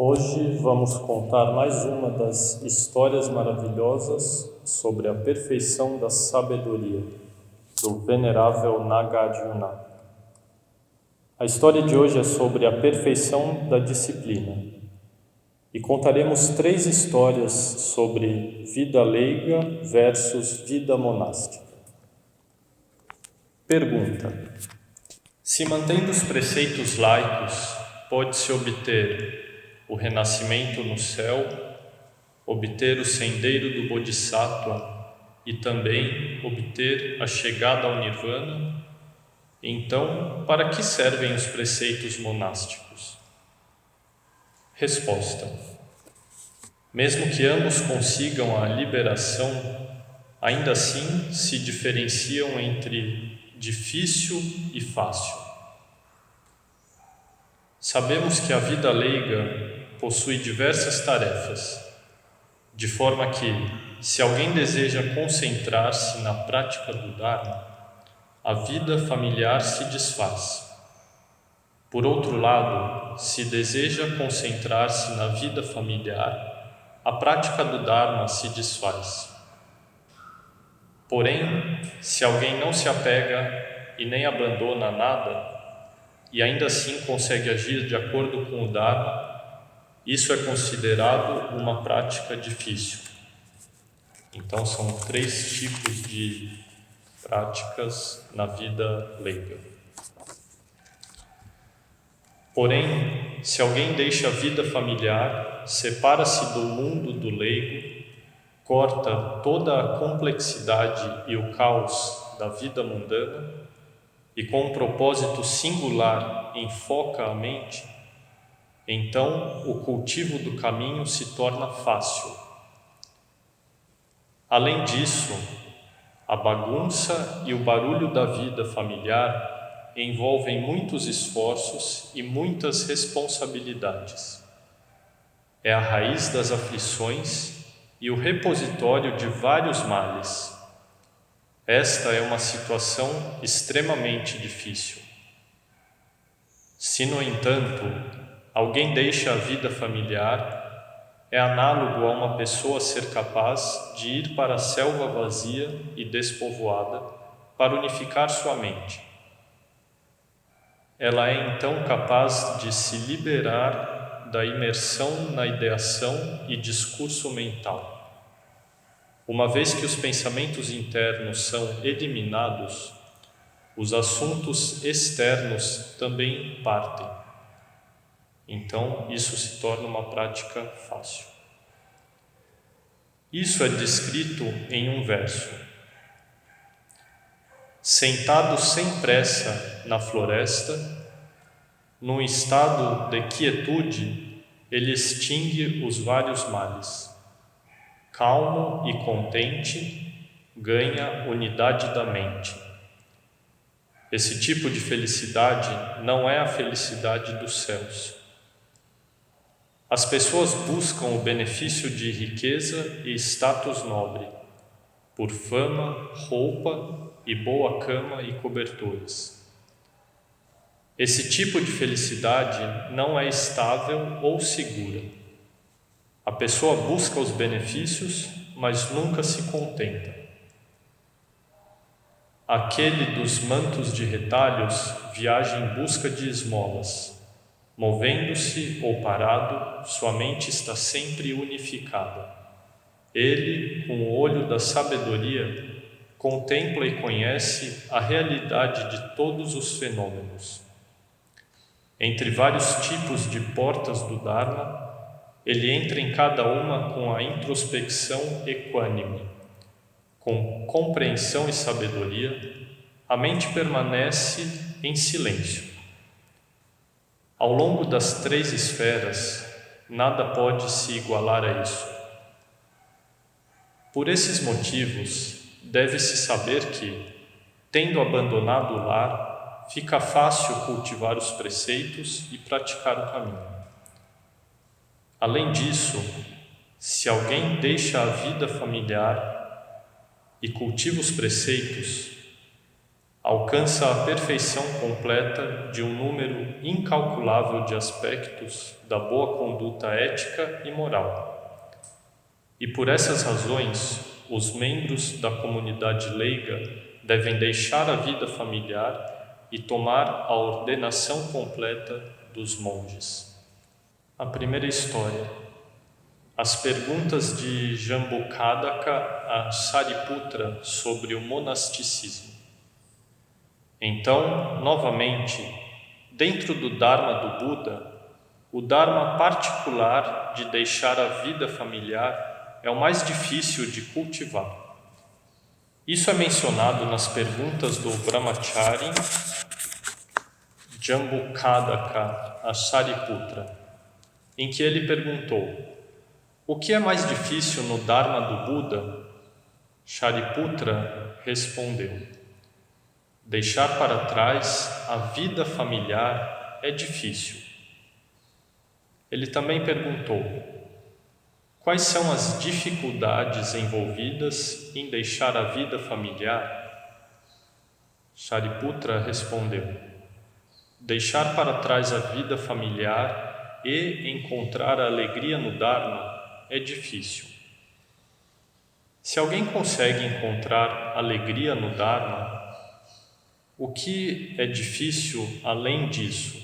Hoje vamos contar mais uma das histórias maravilhosas sobre a perfeição da sabedoria, do venerável Nagarjuna. A história de hoje é sobre a perfeição da disciplina. E contaremos 3 histórias sobre vida leiga versus vida monástica. Pergunta: se mantendo os preceitos laicos, pode-se obter o renascimento no céu, obter o sendeiro do Bodhisattva e também obter a chegada ao Nirvana? Então, para que servem os preceitos monásticos? Resposta: mesmo que ambos consigam a liberação, ainda assim se diferenciam entre difícil e fácil. Sabemos que a vida leiga possui diversas tarefas, de forma que, se alguém deseja concentrar-se na prática do Dharma, a vida familiar se desfaz. Por outro lado, se deseja concentrar-se na vida familiar, a prática do Dharma se desfaz. Porém, se alguém não se apega e nem abandona nada, e ainda assim consegue agir de acordo com o Dharma, isso é considerado uma prática difícil. Então, são 3 tipos de práticas na vida leiga. Porém, se alguém deixa a vida familiar, separa-se do mundo do leigo, corta toda a complexidade e o caos da vida mundana e com um propósito singular enfoca a mente, então o cultivo do caminho se torna fácil. Além disso, a bagunça e o barulho da vida familiar envolvem muitos esforços e muitas responsabilidades. É a raiz das aflições e o repositório de vários males. Esta é uma situação extremamente difícil. Se, no entanto, alguém deixa a vida familiar, é análogo a uma pessoa ser capaz de ir para a selva vazia e despovoada para unificar sua mente. Ela é então capaz de se liberar da imersão na ideação e discurso mental. Uma vez que os pensamentos internos são eliminados, os assuntos externos também partem. Então, isso se torna uma prática fácil. Isso é descrito em um verso. Sentado sem pressa na floresta, num estado de quietude, ele extingue os vários males. Calmo e contente, ganha unidade da mente. Esse tipo de felicidade não é a felicidade dos céus. As pessoas buscam o benefício de riqueza e status nobre, por fama, roupa e boa cama e cobertores. Esse tipo de felicidade não é estável ou segura. A pessoa busca os benefícios, mas nunca se contenta. Aquele dos mantos de retalhos viaja em busca de esmolas. Movendo-se ou parado, sua mente está sempre unificada. Ele, com o olho da sabedoria, contempla e conhece a realidade de todos os fenômenos. Entre vários tipos de portas do Dharma, ele entra em cada uma com a introspecção equânime. Com compreensão e sabedoria, a mente permanece em silêncio. Ao longo das 3 esferas, nada pode se igualar a isso. Por esses motivos, deve-se saber que, tendo abandonado o lar, fica fácil cultivar os preceitos e praticar o caminho. Além disso, se alguém deixa a vida familiar e cultiva os preceitos, alcança a perfeição completa de um número incalculável de aspectos da boa conduta ética e moral. E por essas razões, os membros da comunidade leiga devem deixar a vida familiar e tomar a ordenação completa dos monges. A primeira história. As perguntas de Jambukadaka a Sariputra sobre o monasticismo. Então, novamente, dentro do Dharma do Buda, o Dharma particular de deixar a vida familiar é o mais difícil de cultivar. Isso é mencionado nas perguntas do Brahmachari Jambukadaka a Sariputra, em que ele perguntou: o que é mais difícil no Dharma do Buda? Shariputra respondeu: deixar para trás a vida familiar é difícil. Ele também perguntou: quais são as dificuldades envolvidas em deixar a vida familiar? Shariputra respondeu: deixar para trás a vida familiar e encontrar a alegria no Dharma é difícil. Se alguém consegue encontrar alegria no Dharma, o que é difícil além disso?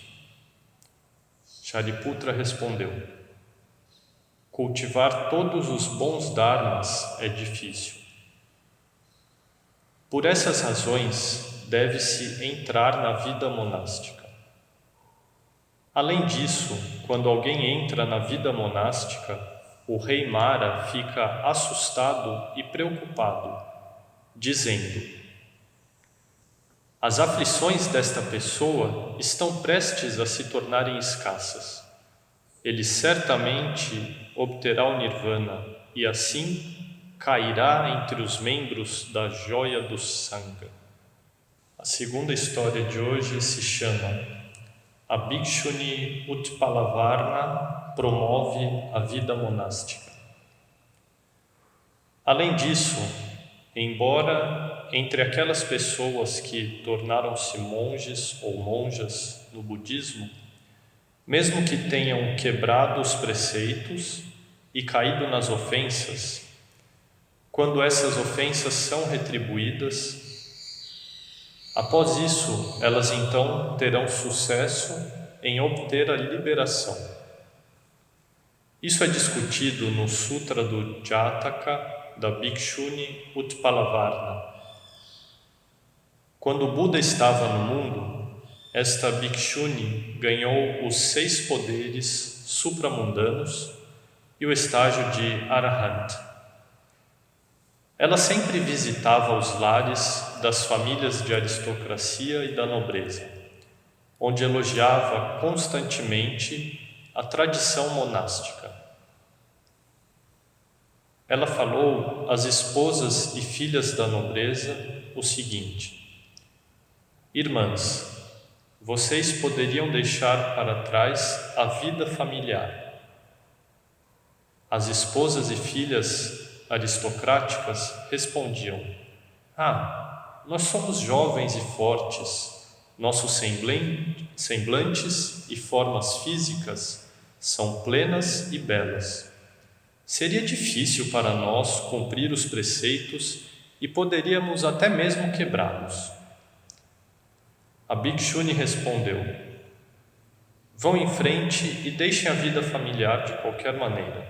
Shariputra respondeu: cultivar todos os bons dharmas é difícil. Por essas razões, deve-se entrar na vida monástica. Além disso, quando alguém entra na vida monástica, o rei Mara fica assustado e preocupado, dizendo: as aflições desta pessoa estão prestes a se tornarem escassas. Ele certamente obterá o Nirvana e assim cairá entre os membros da joia do Sangha. A segunda história de hoje se chama A Bhikshuni Utpalavarna promove a vida monástica. Além disso, embora entre aquelas pessoas que tornaram-se monges ou monjas no budismo, mesmo que tenham quebrado os preceitos e caído nas ofensas, quando essas ofensas são retribuídas, após isso, elas então terão sucesso em obter a liberação. Isso é discutido no Sutra do Jataka da Bhikshuni Utpalavarna. Quando o Buda estava no mundo, esta Bhikshuni ganhou os 6 poderes supramundanos e o estágio de Arahant. Ela sempre visitava os lares das famílias de aristocracia e da nobreza, onde elogiava constantemente a tradição monástica. Ela falou às esposas e filhas da nobreza o seguinte: irmãs, vocês poderiam deixar para trás a vida familiar. As esposas e filhas aristocráticas respondiam: nós somos jovens e fortes, nossos semblantes e formas físicas são plenas e belas. Seria difícil para nós cumprir os preceitos e poderíamos até mesmo quebrá-los. A Bhikshuni respondeu: vão em frente e deixem a vida familiar de qualquer maneira.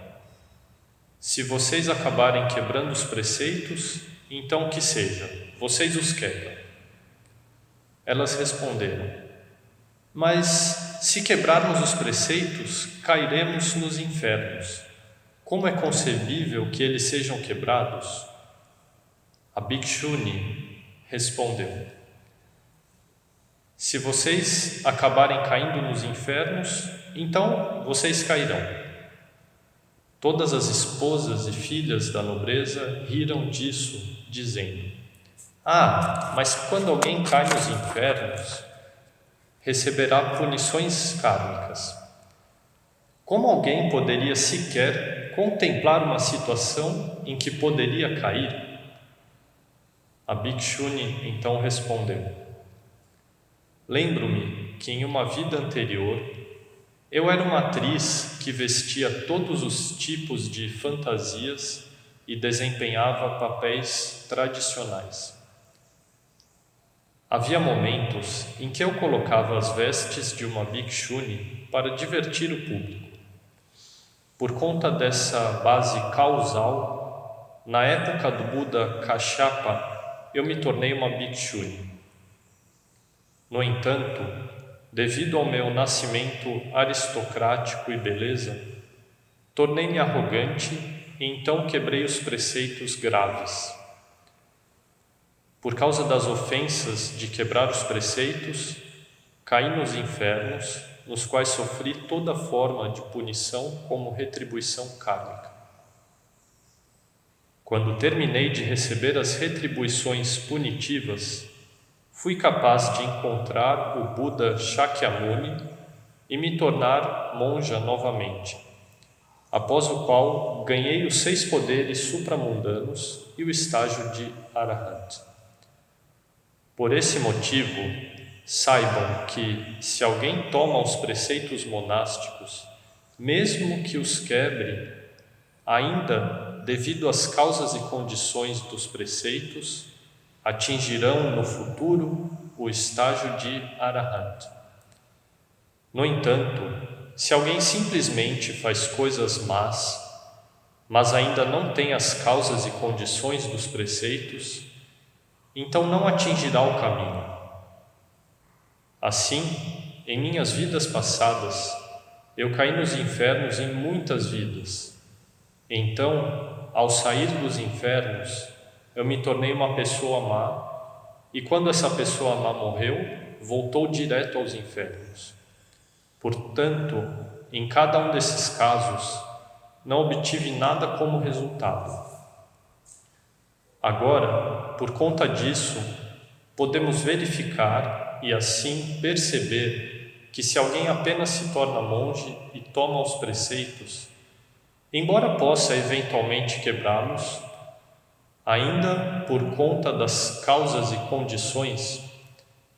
Se vocês acabarem quebrando os preceitos, então que seja, vocês os quebram. Elas responderam: mas se quebrarmos os preceitos, cairemos nos infernos. Como é concebível que eles sejam quebrados? A Bhikshuni respondeu: se vocês acabarem caindo nos infernos, então vocês cairão. Todas as esposas e filhas da nobreza riram disso, dizendo: mas quando alguém cai nos infernos, receberá punições kármicas. Como alguém poderia sequer contemplar uma situação em que poderia cair? A Bhikshuni então respondeu: lembro-me que em uma vida anterior eu era uma atriz que vestia todos os tipos de fantasias e desempenhava papéis tradicionais. Havia momentos em que eu colocava as vestes de uma Bhikshuni para divertir o público. Por conta dessa base causal, na época do Buda Kashyapa, eu me tornei uma Bhikshuni. No entanto, devido ao meu nascimento aristocrático e beleza, tornei-me arrogante e então quebrei os preceitos graves. Por causa das ofensas de quebrar os preceitos, caí nos infernos, nos quais sofri toda forma de punição como retribuição kármica. Quando terminei de receber as retribuições punitivas, fui capaz de encontrar o Buda Shakyamuni e me tornar monja novamente, após o qual ganhei os 6 poderes supramundanos e o estágio de Arahant. Por esse motivo, saibam que, se alguém toma os preceitos monásticos, mesmo que os quebre, ainda, devido às causas e condições dos preceitos, atingirão no futuro o estágio de Arahant. No entanto, se alguém simplesmente faz coisas más, mas ainda não tem as causas e condições dos preceitos, então não atingirá o caminho. Assim, em minhas vidas passadas, eu caí nos infernos em muitas vidas. Então, ao sair dos infernos, eu me tornei uma pessoa má, e quando essa pessoa má morreu, voltou direto aos infernos. Portanto, em cada um desses casos, não obtive nada como resultado. Agora, por conta disso, podemos verificar e assim perceber que se alguém apenas se torna monge e toma os preceitos, embora possa eventualmente quebrá-los, ainda por conta das causas e condições,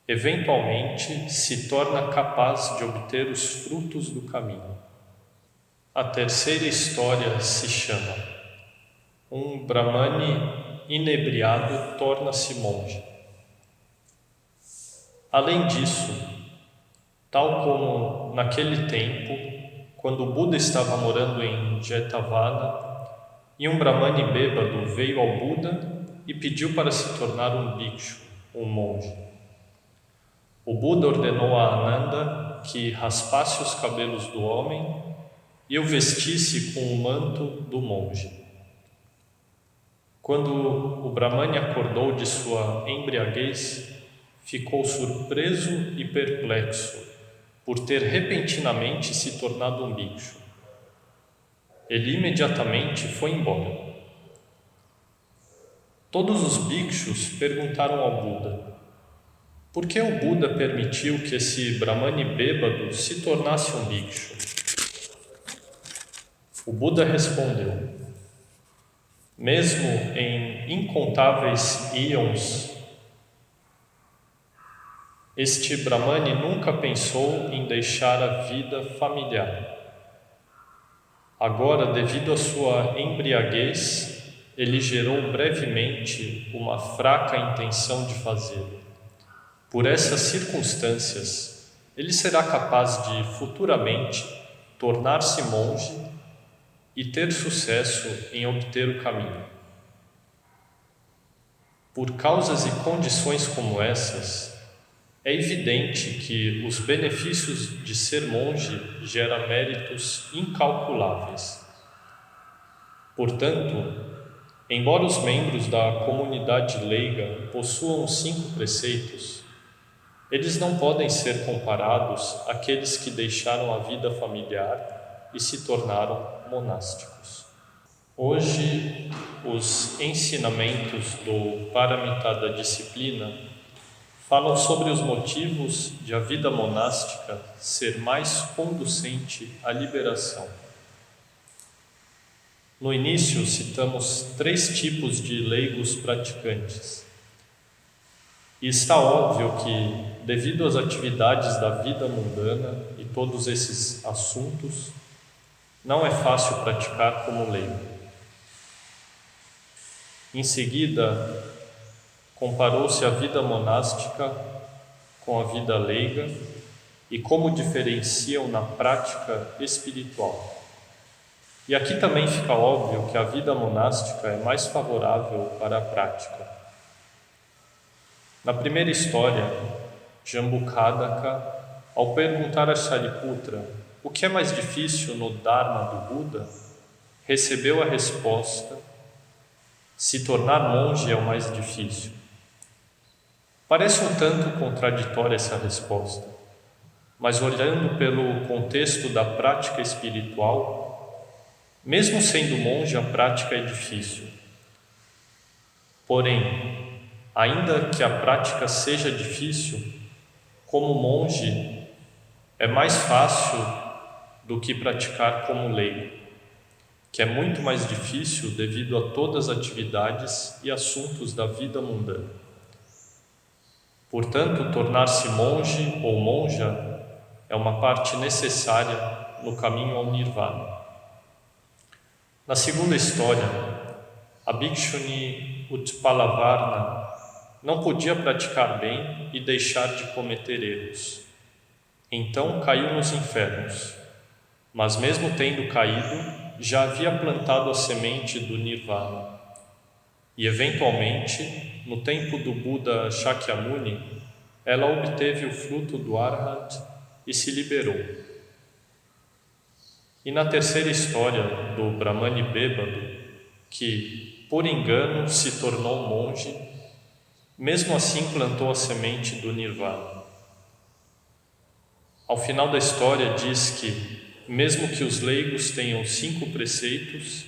eventualmente se torna capaz de obter os frutos do caminho. A terceira história se chama Um Brahmane inebriado torna-se monge. Além disso, tal como naquele tempo, quando o Buda estava morando em Jetavana, e um Brahmane bêbado veio ao Buda e pediu para se tornar um bhikshu, um monge. O Buda ordenou a Ananda que raspasse os cabelos do homem e o vestisse com o manto do monge. Quando o Brahmane acordou de sua embriaguez, ficou surpreso e perplexo por ter repentinamente se tornado um bhikshu. Ele imediatamente foi embora. Todos os bhikshus perguntaram ao Buda: por que o Buda permitiu que esse Brahmane bêbado se tornasse um bhikshu? O Buda respondeu: mesmo em incontáveis íons, este Brahmane nunca pensou em deixar a vida familiar. Agora, devido à sua embriaguez, ele gerou brevemente uma fraca intenção de fazê-lo. Por essas circunstâncias, ele será capaz de futuramente tornar-se monge e ter sucesso em obter o caminho. Por causas e condições como essas, é evidente que os benefícios de ser monge geram méritos incalculáveis. Portanto, embora os membros da comunidade leiga possuam 5 preceitos, eles não podem ser comparados àqueles que deixaram a vida familiar e se tornaram monásticos. Hoje, os ensinamentos do Paramitada Disciplina falam sobre os motivos de a vida monástica ser mais conducente à liberação. No início, citamos 3 tipos de leigos praticantes: E está óbvio que, devido às atividades da vida mundana e todos esses assuntos, não é fácil praticar como leigo. Em seguida, comparou-se a vida monástica com a vida leiga e como diferenciam na prática espiritual. E aqui também fica óbvio que a vida monástica é mais favorável para a prática. Na primeira história, Jambukadaka, ao perguntar a Shariputra o que é mais difícil no Dharma do Buda, recebeu a resposta: se tornar monge é o mais difícil. Parece um tanto contraditória essa resposta, mas olhando pelo contexto da prática espiritual, mesmo sendo monge, a prática é difícil. Porém, ainda que a prática seja difícil, como monge é mais fácil do que praticar como leigo, que é muito mais difícil devido a todas as atividades e assuntos da vida mundana. Portanto, tornar-se monge ou monja é uma parte necessária no caminho ao Nirvana. Na segunda história, a Bhikshuni Utpalavarna não podia praticar bem e deixar de cometer erros. Então caiu nos infernos, mas mesmo tendo caído, já havia plantado a semente do Nirvana. E eventualmente, no tempo do Buda Shakyamuni, ela obteve o fruto do Arhat e se liberou. E na terceira história do Brahmane bêbado, que por engano se tornou monge, mesmo assim plantou a semente do Nirvana. Ao final da história diz que, mesmo que os leigos tenham 5 preceitos,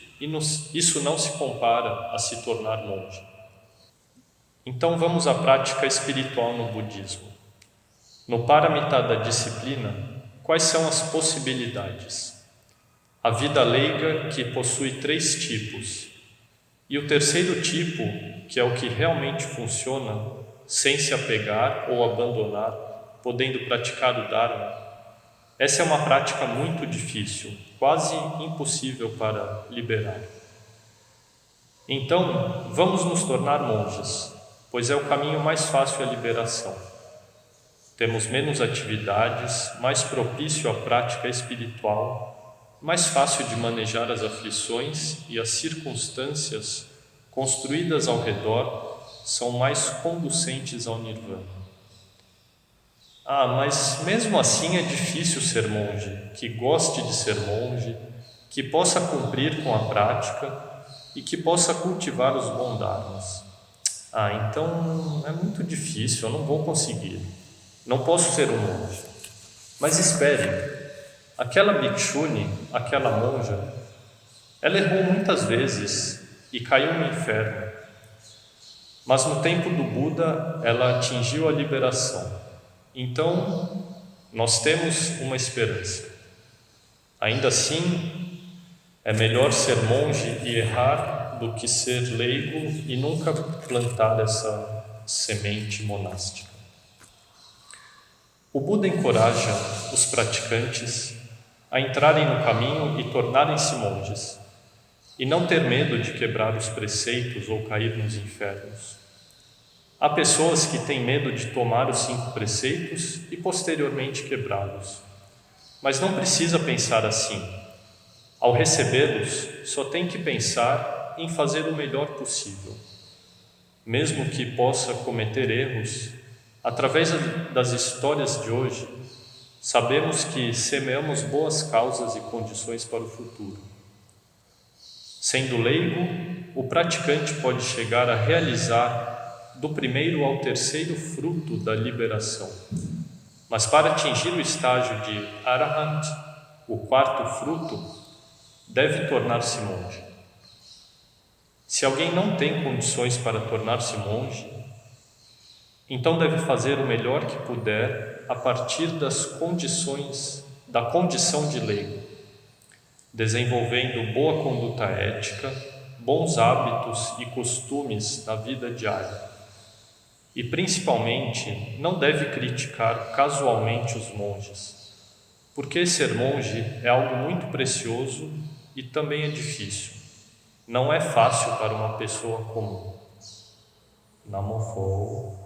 isso não se compara a se tornar monge. Então vamos à prática espiritual no budismo. No Paramita da disciplina, quais são as possibilidades? A vida leiga, que possui 3 tipos, e o terceiro tipo, que é o que realmente funciona, sem se apegar ou abandonar, podendo praticar o Dharma. Essa é uma prática muito difícil, quase impossível para liberar. Então, vamos nos tornar monges, pois é o caminho mais fácil à liberação. Temos menos atividades, mais propício à prática espiritual, mais fácil de manejar as aflições e as circunstâncias construídas ao redor são mais conducentes ao Nirvana. Mas mesmo assim é difícil ser monge, que goste de ser monge, que possa cumprir com a prática e que possa cultivar os bons dharmas. Então é muito difícil, eu não vou conseguir. Não posso ser um monge. Mas espere, aquela bhikshuni, aquela monja, ela errou muitas vezes e caiu no inferno. Mas no tempo do Buda, ela atingiu a liberação. Então, nós temos uma esperança. Ainda assim, é melhor ser monge e errar do que ser leigo e nunca plantar essa semente monástica. O Buda encoraja os praticantes a entrarem no caminho e tornarem-se monges, e não ter medo de quebrar os preceitos ou cair nos infernos. Há pessoas que têm medo de tomar os 5 preceitos e posteriormente quebrá-los. Mas não precisa pensar assim. Ao recebê-los, só tem que pensar em fazer o melhor possível. Mesmo que possa cometer erros, através das histórias de hoje, sabemos que semeamos boas causas e condições para o futuro. Sendo leigo, o praticante pode chegar a realizar do primeiro ao terceiro fruto da liberação. Mas para atingir o estágio de Arahant, o 4º fruto, deve tornar-se monge. Se alguém não tem condições para tornar-se monge, então deve fazer o melhor que puder a partir da condição de leigo, desenvolvendo boa conduta ética, bons hábitos e costumes na vida diária. E principalmente não deve criticar casualmente os monges, porque ser monge é algo muito precioso e também é difícil. Não é fácil para uma pessoa comum. Namo Pho